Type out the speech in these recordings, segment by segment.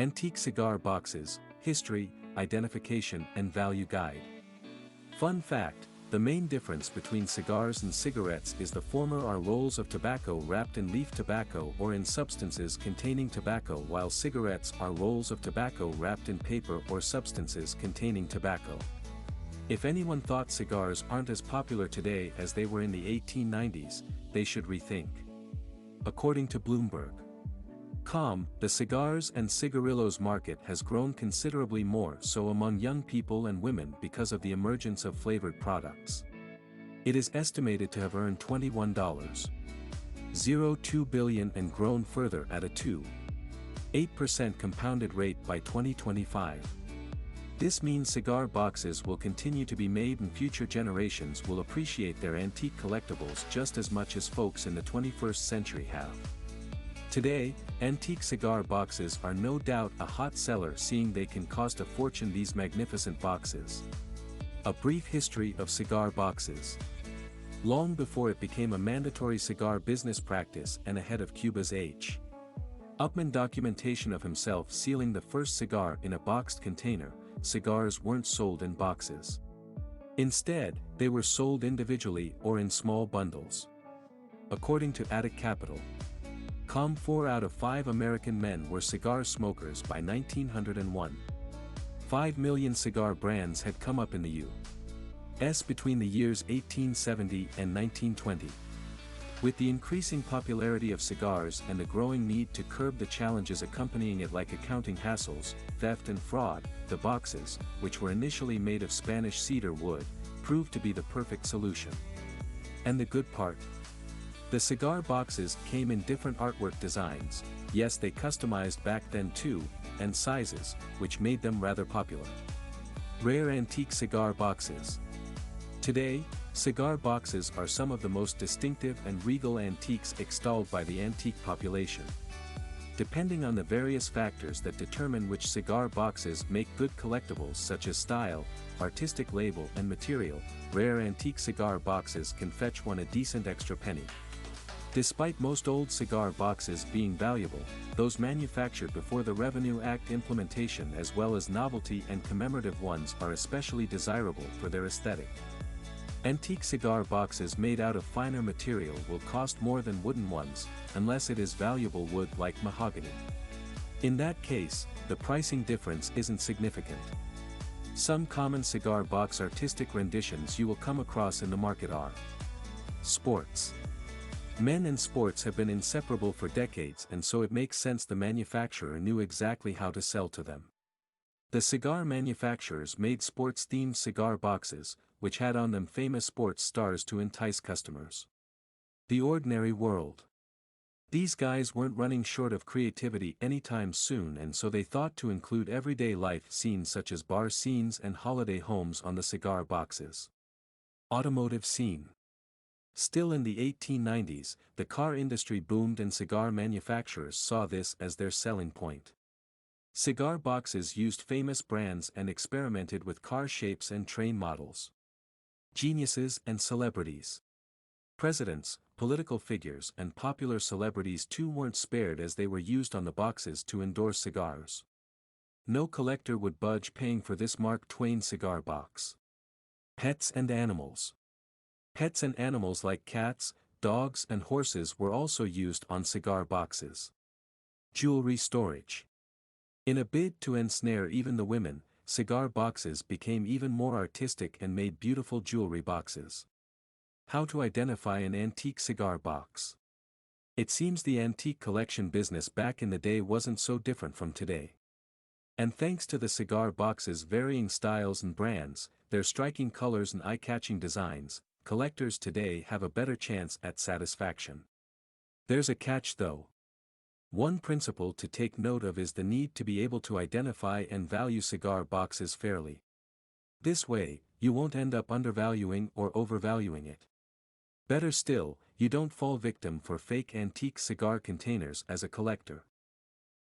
Antique Cigar Boxes, History, Identification and Value Guide. Fun fact, the main difference between cigars and cigarettes is the former are rolls of tobacco wrapped in leaf tobacco or in substances containing tobacco, while cigarettes are rolls of tobacco wrapped in paper or substances containing tobacco. If anyone thought cigars aren't as popular today as they were in the 1890s, they should rethink. According to Bloomberg.com, the cigars and cigarillos market has grown considerably more so among young people and women because of the emergence of flavored products. It is estimated to have earned $21.02 billion and grown further at a 2.8% compounded rate by 2025. This means cigar boxes will continue to be made and future generations will appreciate their antique collectibles just as much as folks in the 21st century have. Today, antique cigar boxes are no doubt a hot seller, seeing they can cost a fortune. These magnificent boxes. A brief history of cigar boxes. Long before it became a mandatory cigar business practice and ahead of Cuba's H. Upmann documentation of himself sealing the first cigar in a boxed container, cigars weren't sold in boxes. Instead, they were sold individually or in small bundles. According to Attic Capital, 4 out of 5 American men were cigar smokers by 1901. 5 million cigar brands had come up in the U.S. between the years 1870 and 1920. With the increasing popularity of cigars and the growing need to curb the challenges accompanying it like accounting hassles, theft and fraud, the boxes, which were initially made of Spanish cedar wood, proved to be the perfect solution. And the good part? The cigar boxes came in different artwork designs, yes, they customized back then too, and sizes, which made them rather popular. Rare antique cigar boxes. Today, cigar boxes are some of the most distinctive and regal antiques extolled by the antique population. Depending on the various factors that determine which cigar boxes make good collectibles such as style, artistic label and material, rare antique cigar boxes can fetch one a decent extra penny. Despite most old cigar boxes being valuable, those manufactured before the Revenue Act implementation as well as novelty and commemorative ones are especially desirable for their aesthetic. Antique cigar boxes made out of finer material will cost more than wooden ones, unless it is valuable wood like mahogany. In that case, the pricing difference isn't significant. Some common cigar box artistic renditions you will come across in the market are sports. Men and sports have been inseparable for decades, and so it makes sense the manufacturer knew exactly how to sell to them. The cigar manufacturers made sports-themed cigar boxes, which had on them famous sports stars to entice customers. The ordinary world. These guys weren't running short of creativity anytime soon, and so they thought to include everyday life scenes such as bar scenes and holiday homes on the cigar boxes. Automotive scene. Still in the 1890s, the car industry boomed and cigar manufacturers saw this as their selling point. Cigar boxes used famous brands and experimented with car shapes and train models. Geniuses and celebrities. Presidents, political figures and popular celebrities too weren't spared, as they were used on the boxes to endorse cigars. No collector would budge paying for this Mark Twain cigar box. Pets and animals. Pets and animals like cats, dogs and horses were also used on cigar boxes. Jewelry storage. In a bid to ensnare even the women, cigar boxes became even more artistic and made beautiful jewelry boxes. How to identify an antique cigar box. It seems the antique collection business back in the day wasn't so different from today. And thanks to the cigar boxes' varying styles and brands, their striking colors and eye-catching designs, collectors today have a better chance at satisfaction. There's a catch though. One principle to take note of is the need to be able to identify and value cigar boxes fairly. This way, you won't end up undervaluing or overvaluing it. Better still, you don't fall victim for fake antique cigar containers as a collector.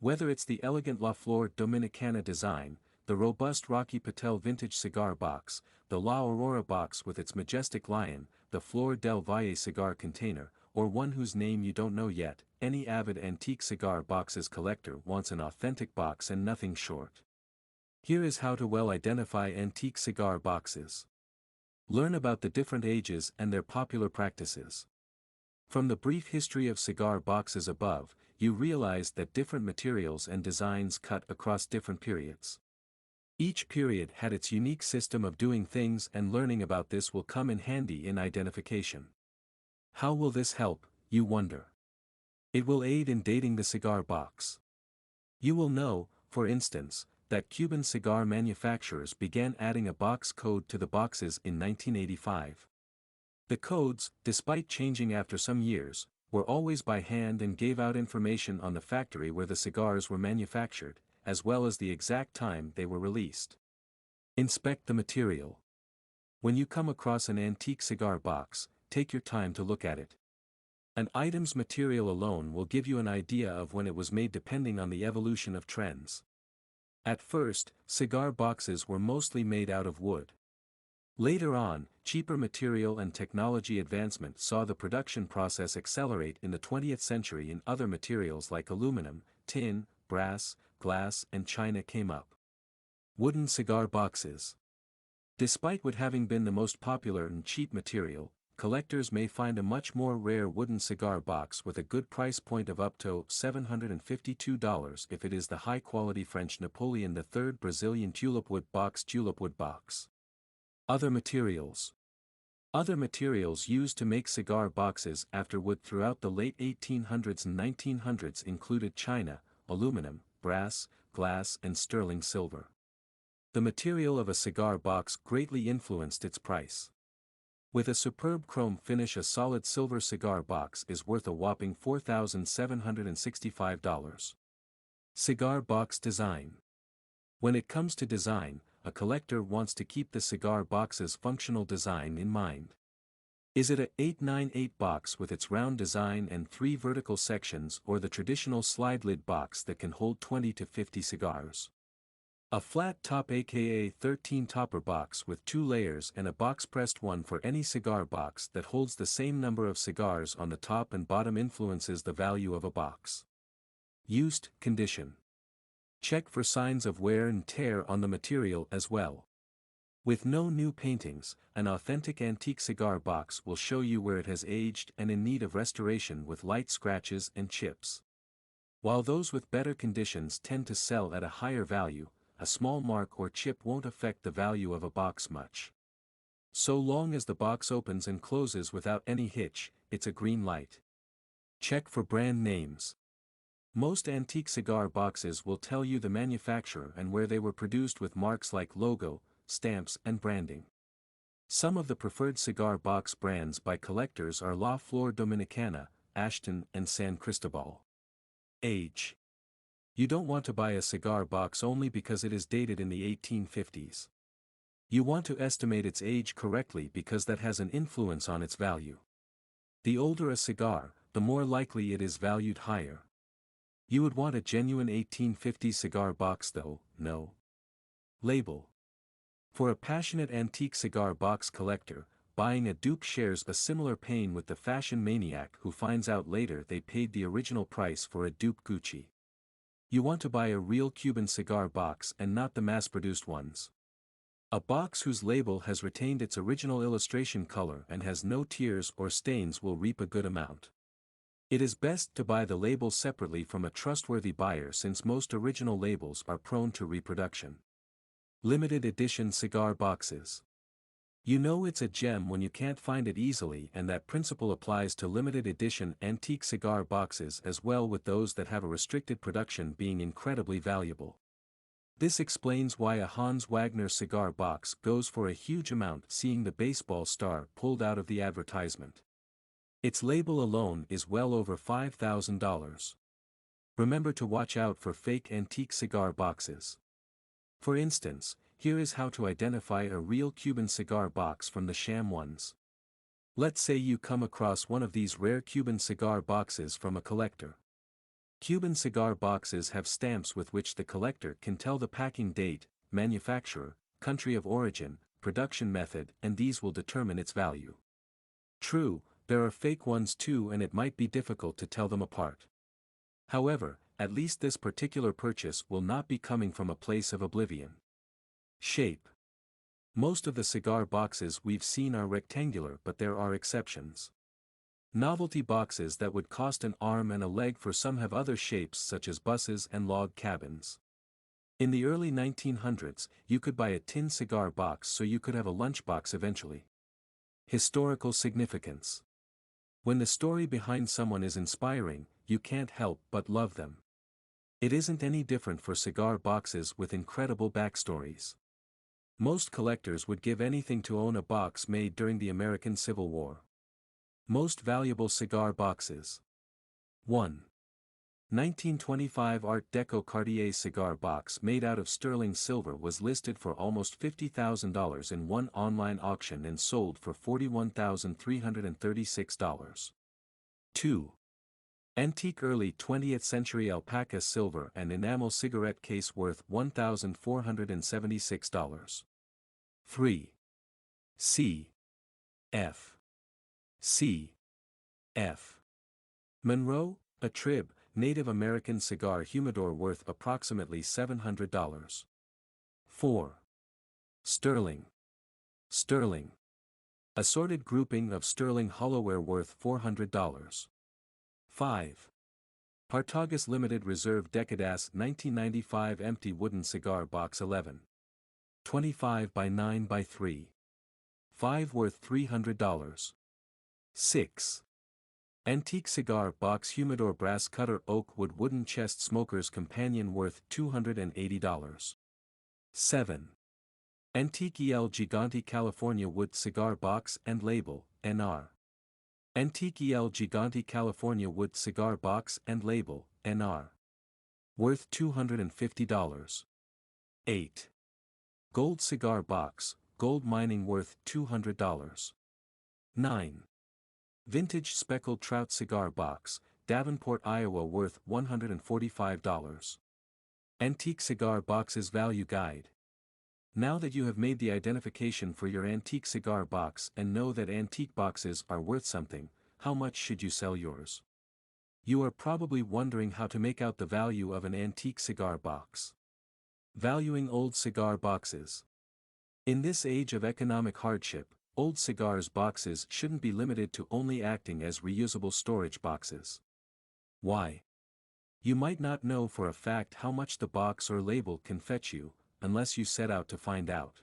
Whether it's the elegant La Flor Dominicana design, the robust Rocky Patel vintage cigar box, the La Aurora box with its majestic lion, the Flor del Valle cigar container, or one whose name you don't know yet, any avid antique cigar boxes collector wants an authentic box and nothing short. Here is how to well identify antique cigar boxes. Learn about the different ages and their popular practices. From the brief history of cigar boxes above, you realize that different materials and designs cut across different periods. Each period had its unique system of doing things, and learning about this will come in handy in identification. How will this help, you wonder? It will aid in dating the cigar box. You will know, for instance, that Cuban cigar manufacturers began adding a box code to the boxes in 1985. The codes, despite changing after some years, were always by hand and gave out information on the factory where the cigars were manufactured, as well as the exact time they were released. Inspect the material. When you come across an antique cigar box, take your time to look at it. An item's material alone will give you an idea of when it was made depending on the evolution of trends. At first, cigar boxes were mostly made out of wood. Later on, cheaper material and technology advancement saw the production process accelerate in the 20th century, and other materials like aluminum, tin, brass, glass and china came up. Wooden cigar boxes. Despite wood having been the most popular and cheap material, collectors may find a much more rare wooden cigar box with a good price point of up to $752 if it is the high-quality French Napoleon III Brazilian tulip wood box. Other materials. Other materials used to make cigar boxes after wood throughout the late 1800s and 1900s included china, aluminum, brass, glass and sterling silver. The material of a cigar box greatly influenced its price. With a superb chrome finish, a solid silver cigar box is worth a whopping $4,765. Cigar box design. When it comes to design, a collector wants to keep the cigar box's functional design in mind. Is it a 898 box with its round design and 3 vertical sections, or the traditional slide lid box that can hold 20 to 50 cigars? A flat top aka 13 topper box with 2 layers and a box pressed one for any cigar box that holds the same number of cigars on the top and bottom influences the value of a box. Used condition. Check for signs of wear and tear on the material as well. With no new paintings, an authentic antique cigar box will show you where it has aged and in need of restoration with light scratches and chips. While those with better conditions tend to sell at a higher value, a small mark or chip won't affect the value of a box much. So long as the box opens and closes without any hitch, it's a green light. Check for brand names. Most antique cigar boxes will tell you the manufacturer and where they were produced with marks like logo, stamps and branding. Some of the preferred cigar box brands by collectors are La Flor Dominicana, Ashton and San Cristobal. Age. You don't want to buy a cigar box only because it is dated in the 1850s. You want to estimate its age correctly because that has an influence on its value. The older a cigar, the more likely it is valued higher. You would want a genuine 1850s cigar box though, no. Label. For a passionate antique cigar box collector, buying a dupe shares a similar pain with the fashion maniac who finds out later they paid the original price for a dupe Gucci. You want to buy a real Cuban cigar box and not the mass-produced ones. A box whose label has retained its original illustration color and has no tears or stains will reap a good amount. It is best to buy the label separately from a trustworthy buyer since most original labels are prone to reproduction. Limited edition cigar boxes. You know it's a gem when you can't find it easily, and that principle applies to limited edition antique cigar boxes as well, with those that have a restricted production being incredibly valuable. This explains why a Hans Wagner cigar box goes for a huge amount, seeing the baseball star pulled out of the advertisement. Its label alone is well over $5,000. Remember to watch out for fake antique cigar boxes. For instance, here is how to identify a real Cuban cigar box from the sham ones. Let's say you come across one of these rare Cuban cigar boxes from a collector. Cuban cigar boxes have stamps with which the collector can tell the packing date, manufacturer, country of origin, production method, and these will determine its value. True, There are fake ones too, and it might be difficult to tell them apart. However, at least this particular purchase will not be coming from a place of oblivion. Shape. Most of the cigar boxes we've seen are rectangular, but there are exceptions. Novelty boxes that would cost an arm and a leg for some have other shapes such as buses and log cabins. In the early 1900s, you could buy a tin cigar box so you could have a lunchbox eventually. Historical significance. When the story behind someone is inspiring, you can't help but love them. It isn't any different for cigar boxes with incredible backstories. Most collectors would give anything to own a box made during the American Civil War. Most valuable cigar boxes. 1. 1925 Art Deco Cartier cigar box made out of sterling silver was listed for almost $50,000 in one online auction and sold for $41,336. 2. Antique early 20th century alpaca silver and enamel cigarette case worth $1,476. 3. C. F. C. F. Monroe, a Trib, Native American cigar humidor worth approximately $700. 4. Sterling. Sterling. Assorted grouping of sterling hollowware worth $400. 5. Partagas Limited Reserve Decadas 1995 Empty Wooden Cigar Box 11. 25 by 9 by 3. 5 worth $300. 6. Antique Cigar Box Humidor Brass Cutter Oak Wood Wooden Chest Smoker's Companion worth $280. 7. Antique El Gigante California Wood Cigar Box and Label, NR. Antique El Gigante California Wood Cigar Box and Label, NR. Worth $250. 8. Gold Cigar Box, Gold Mining worth $200. 9. Vintage Speckled Trout Cigar Box, Davenport, Iowa worth $145. Antique Cigar Boxes Value Guide. Now that you have made the identification for your antique cigar box and know that antique boxes are worth something, how much should you sell yours? You are probably wondering how to make out the value of an antique cigar box. Valuing old cigar boxes. In this age of economic hardship, old cigars boxes shouldn't be limited to only acting as reusable storage boxes. Why? You might not know for a fact how much the box or label can fetch you, unless you set out to find out.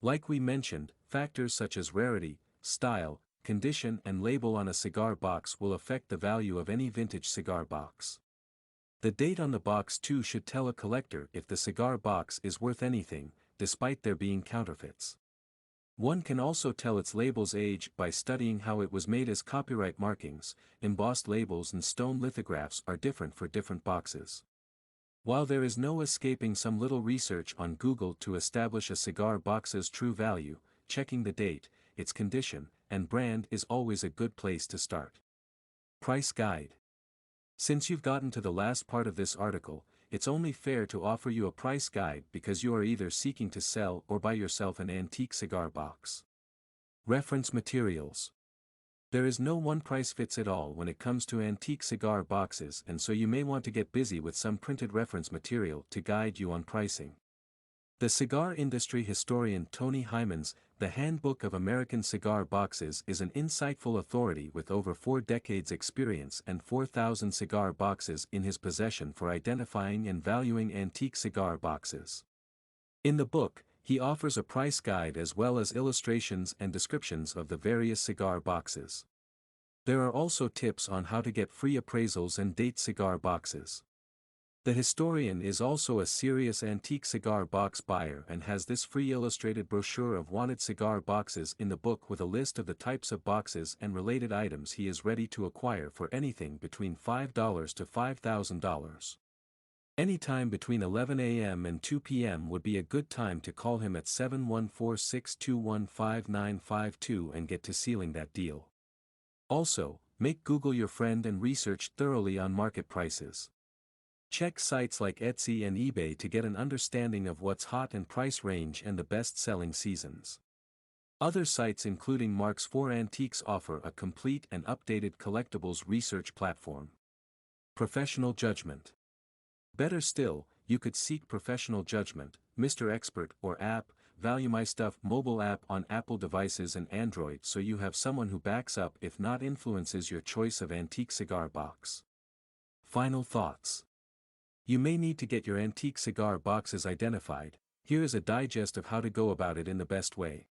Like we mentioned, factors such as rarity, style, condition and label on a cigar box will affect the value of any vintage cigar box. The date on the box too should tell a collector if the cigar box is worth anything, despite there being counterfeits. One can also tell its label's age by studying how it was made, as copyright markings, embossed labels and stone lithographs are different for different boxes. While there is no escaping some little research on Google to establish a cigar box's true value, checking the date, its condition, and brand is always a good place to start. Price Guide. Since you've gotten to the last part of this article, it's only fair to offer you a price guide because you are either seeking to sell or buy yourself an antique cigar box. Reference materials. There is no one price fits it all when it comes to antique cigar boxes, and so you may want to get busy with some printed reference material to guide you on pricing. The cigar industry historian Tony Hyman's The Handbook of American Cigar Boxes is an insightful authority with over 4 decades experience and 4,000 cigar boxes in his possession for identifying and valuing antique cigar boxes. In the book, he offers a price guide as well as illustrations and descriptions of the various cigar boxes. There are also tips on how to get free appraisals and date cigar boxes. The historian is also a serious antique cigar box buyer and has this free illustrated brochure of wanted cigar boxes in the book with a list of the types of boxes and related items he is ready to acquire for anything between $5 to $5,000. Anytime between 11 a.m. and 2 p.m. would be a good time to call him at 714-621-5952 and get to sealing that deal. Also, make Google your friend and research thoroughly on market prices. Check sites like Etsy and eBay to get an understanding of what's hot and price range and the best-selling seasons. Other sites including Marks for Antiques offer a complete and updated collectibles research platform. Professional judgment. Better still, you could seek professional judgment, Mr. Expert or app, Value My Stuff mobile app on Apple devices and Android, so you have someone who backs up if not influences your choice of antique cigar box. Final thoughts. You may need to get your antique cigar boxes identified. Here is a digest of how to go about it in the best way.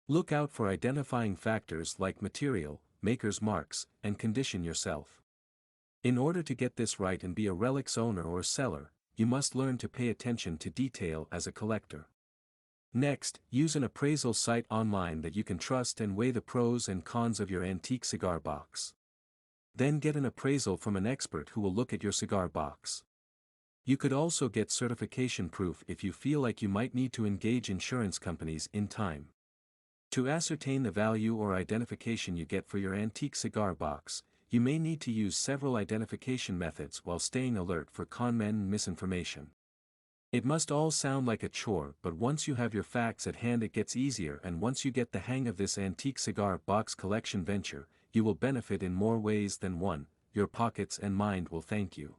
Look out for identifying factors like material, maker's marks, and condition yourself. In order to get this right and be a relic's owner or seller, you must learn to pay attention to detail as a collector. Next, use an appraisal site online that you can trust and weigh the pros and cons of your antique cigar box. Then get an appraisal from an expert who will look at your cigar box. You could also get certification proof if you feel like you might need to engage insurance companies in time. To ascertain the value or identification you get for your antique cigar box, you may need to use several identification methods while staying alert for conmen and misinformation. It must all sound like a chore, but once you have your facts at hand it gets easier, and once you get the hang of this antique cigar box collection venture, you will benefit in more ways than one. Your pockets and mind will thank you.